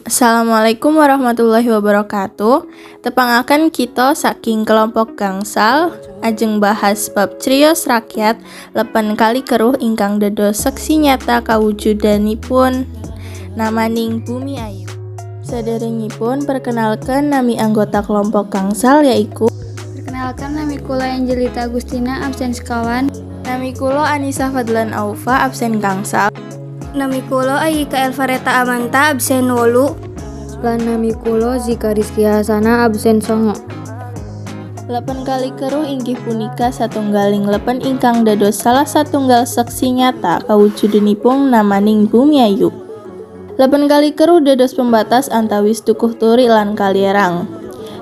Assalamualaikum warahmatullahi wabarakatuh. Tepangaken kita saking kelompok gangsal ajeng bahas bab criyos rakyat lepen kali keruh ingkang dados seksi nyata kawujudanipun namaning Bumi Ayu. Saderengipun perkenalkan nami anggota kelompok gangsal yaiku Perkenalkan, nami kula Angelita Agustina, absen sekawan. nami kula Anissa Fadlan Aufa, absen gangsal. Nami kula Ayika Elvareta Amanta, absen 8. Lan nami kula Zika Rizky Hasana, absen 9. Lepen kali keruh inggih punika satunggaling lepen ingkang dados salah satunggal seksi nyata kawujudanipun namaning Bumi Ayu. Lepen kali keruh dados pembatas antawis Tukuh Turi lan Kalierang.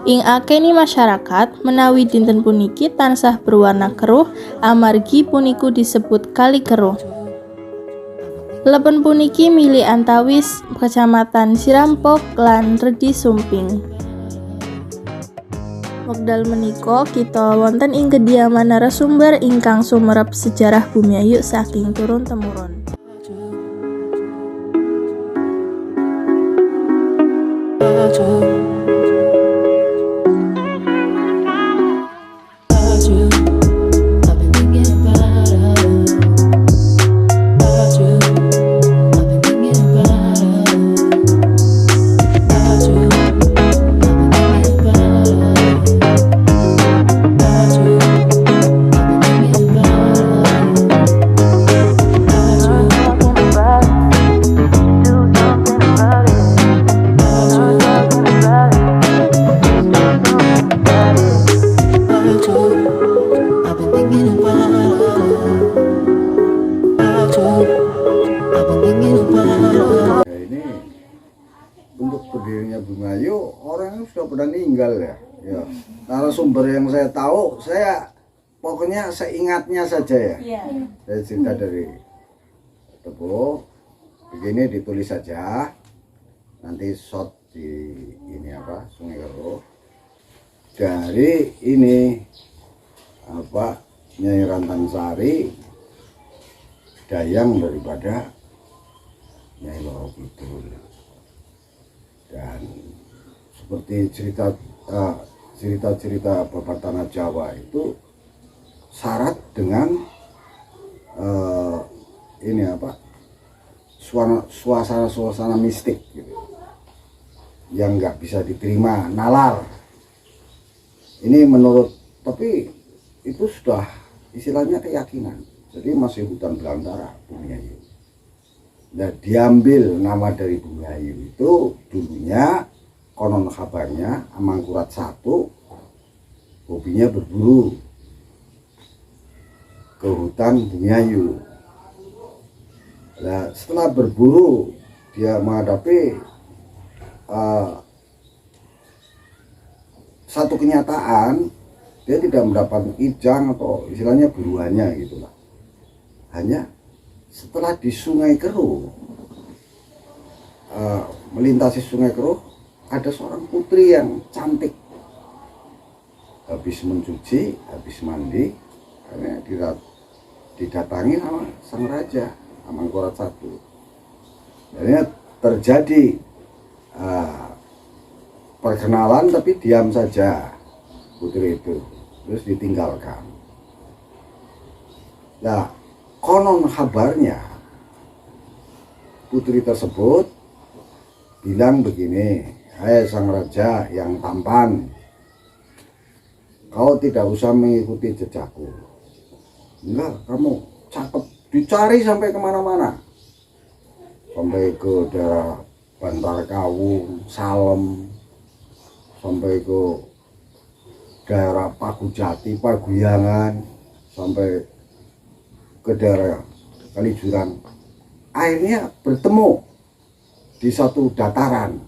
Ing akeni masyarakat menawi dinten puniki tansah berwarna keruh amargi puniku disebut kali keruh. Lepen puniki mili antawis Kecamatan Sirampok lan Redi Sumping. Wekdal menika kita wonten ing kediaman narasumber ingkang sumerep sejarah Bumi Ayu saking turun temurun. Untuk berdirinya Bumi Ayu, orang sudah pada meninggal ya. Narasumber yang saya tahu, saya pokoknya seingatnya saja ya. Saya cerita dari Tepo, begini ditulis saja. Nanti shot di ini apa Sungai Keruh. Dari ini apa Nyai Rantansari, dayang daripada Nyai Loro Kidul. Dan seperti cerita Babat Tanah Jawa itu syarat dengan ini apa suasana mistik gitu, yang nggak bisa diterima, nalar. Ini menurut, tapi itu sudah istilahnya keyakinan. Jadi masih hutan belantara Bumi Ayu. Nah, diambil nama dari Bumi Ayu itu dulunya konon kabarnya Amangkurat I hobinya berburu ke hutan Bumi Ayu. Nah, setelah berburu dia menghadapi satu kenyataan, dia tidak mendapat ijang atau istilahnya buruannya gitulah. Hanya setelah di Sungai Keruh, melintasi Sungai Keruh, ada seorang putri yang cantik. Habis mencuci, habis mandi, didatangi sama sang raja Amangkurat I. Akhirnya terjadi perkenalan, tapi diam saja putri itu, terus ditinggalkan. Nah, konon kabarnya putri tersebut bilang begini, "Hai sang raja yang tampan, kau tidak usah mengikuti jejakku. Enggak, kamu cakep, dicari sampai kemana-mana, sampai ke daerah Bantar Kawu, Salem, sampai ke daerah Pagujati, Paguyangan, sampai ke daerah Kalijuran. Akhirnya bertemu di satu dataran.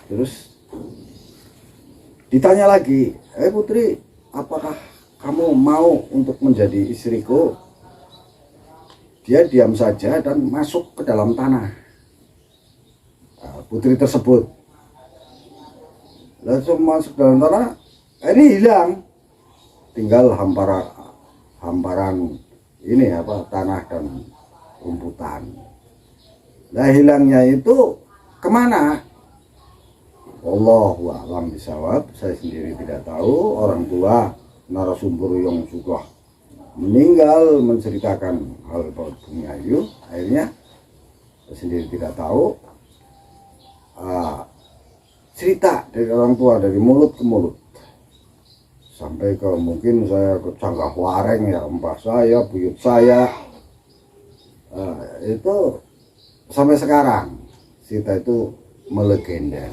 Terus ditanya lagi, putri, apakah kamu mau untuk menjadi istriku?" Dia diam saja dan masuk ke dalam tanah. Putri tersebut langsung masuk dalam tanah, ini hilang, tinggal hamparan ini apa tanah dan rumputan. Nah, hilangnya itu kemana? Wallahu a'lam bishawab. Saya sendiri tidak tahu. Orang tua narasumber yang sudah meninggal menceritakan hal Bumi Ayu, akhirnya saya sendiri tidak tahu. Cerita dari orang tua, dari mulut ke mulut, sampai ke mungkin saya ke Canggah Wareng ya, mbah saya, buyut saya, itu sampai sekarang cerita itu melegenda.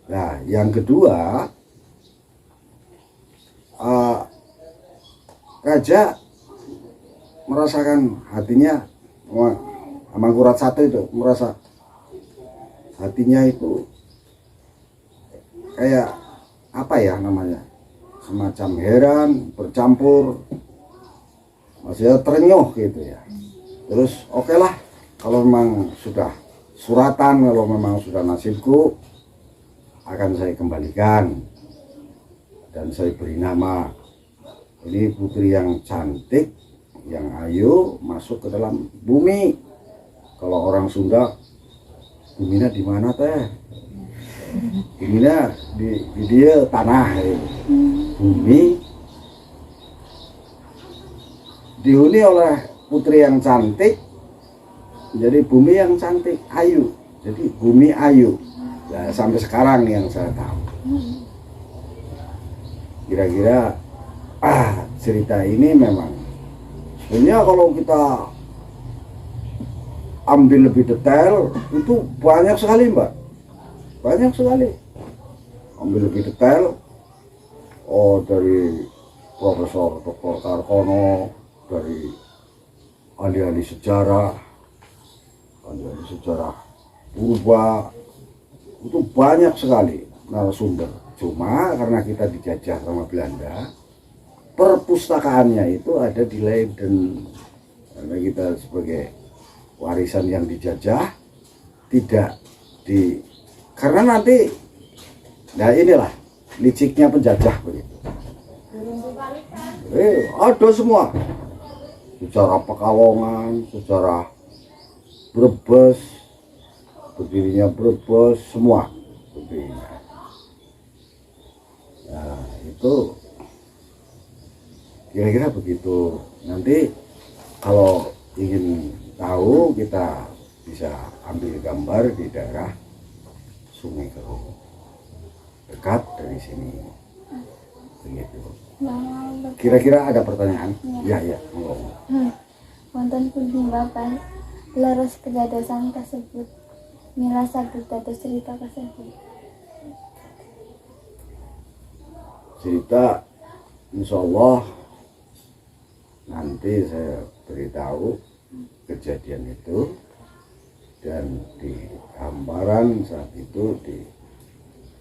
Nah, yang kedua, Raja merasakan hatinya, Mangkurat satu itu merasa hatinya itu kayak apa ya namanya, semacam heran bercampur, maksudnya terenyuh gitu ya. Terus oke lah, kalau memang sudah suratan, kalau memang sudah nasibku, akan saya kembalikan dan saya beri nama. Ini putri yang cantik, yang ayu, masuk ke dalam bumi. Kalau orang Sunda, buminya di mana teh? Buminya di dia tanah. Bumi dihuni oleh putri yang cantik, jadi bumi yang cantik, ayu. Jadi bumi ayu. Nah, sampai sekarang yang saya tahu. Kira-kira cerita ini memang sebenarnya kalau kita ambil lebih detail itu banyak sekali, Mbak, banyak sekali. Ambil lebih detail, dari Profesor Dr. Karkono, dari ahli-ahli sejarah purba, itu banyak sekali narasumber. Cuma karena kita dijajah sama Belanda, perpustakaannya itu ada di Leiden. Karena kita sebagai warisan yang dijajah, tidak di, karena nanti, nah inilah liciknya penjajah begitu. Ada semua, sejarah Pekalongan, sejarah Brebes, berdirinya Brebes, semua berdirinya. Nah itu kira-kira begitu. Nanti kalau ingin tahu, kita bisa ambil gambar di daerah Sungai Keruh, dekat dari sini. Begitu. Kira-kira ada pertanyaan? Ya. Wonten pundi Bapak leres kedadosan tersebut, mila saged dados cerita tersebut. Cerita insya Allah nanti saya beritahu kejadian itu, dan di gambaran saat itu di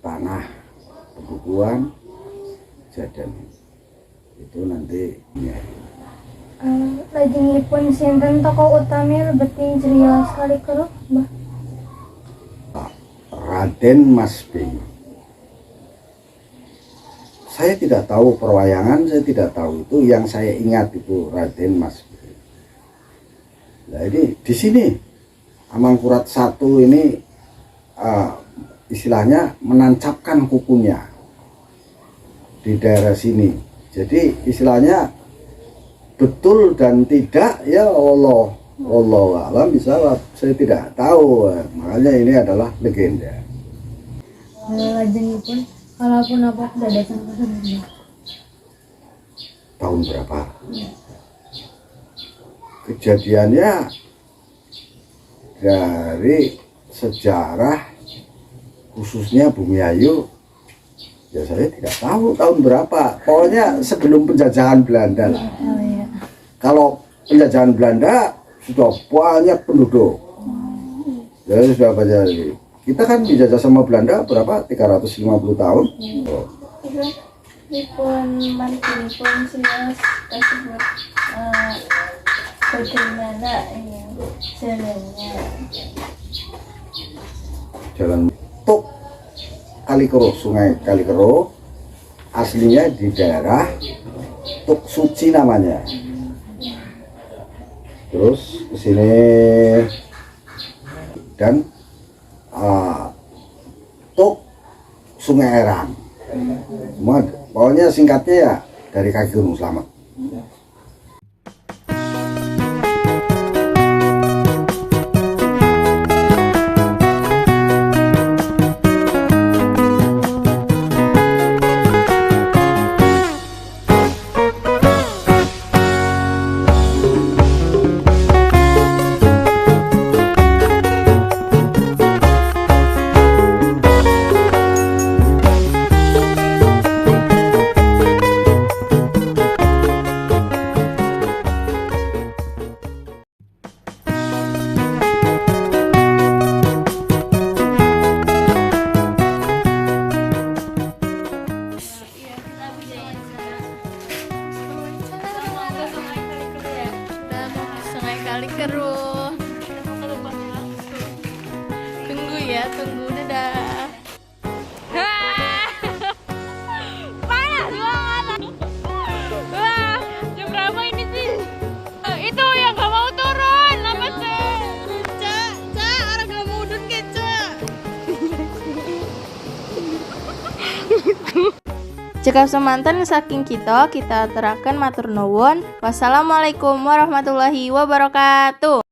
tanah pembukuan kejadian itu nanti ya. Lajengipun sinten tokoh utami lebeting Ceria sekali keruh, Mbah? Raden Mas B. Saya tidak tahu perwayangan, saya tidak tahu itu. Yang saya ingat itu Raden Mas B. Nah ini di sini Amangkurat I ini istilahnya menancapkan kukunya di daerah sini. Jadi istilahnya betul dan tidak ya Allah alam bisawab, saya tidak tahu. Makanya ini adalah legenda. Lajengipun kalaupun apa kedadosan tersebut Tahun berapa? Kejadiannya dari sejarah khususnya Bumi Ayu, ya saya tidak tahu tahun berapa. Pokoknya sebelum penjajahan Belanda lah. Kalau penjajahan Belanda sudah banyak penduduk. Jadi sudah banyak. Kita kan dijajah sama Belanda berapa? 350 tahun. Dipun mantinipun siwas tersebut bagaimana ini jalannya? Jalan Tuk Kalikeruh, Sungai Kalikeruh, aslinya di daerah Tuk Suci namanya. Terus ke sini dan Tuk Sungai Erang. Semua pokoknya singkatnya ya dari kaki Gunung Slamet. Sungai Kalikeruh. Tunggu ya, tunggu, dadah. Panas banget. Wah, jam berapa ini sih? Itu yang gak mau turun, apa sih? Orang gak mau udun keca. Cekap semanten saking kita aturaken matur nuwun. Wassalamualaikum warahmatullahi wabarakatuh.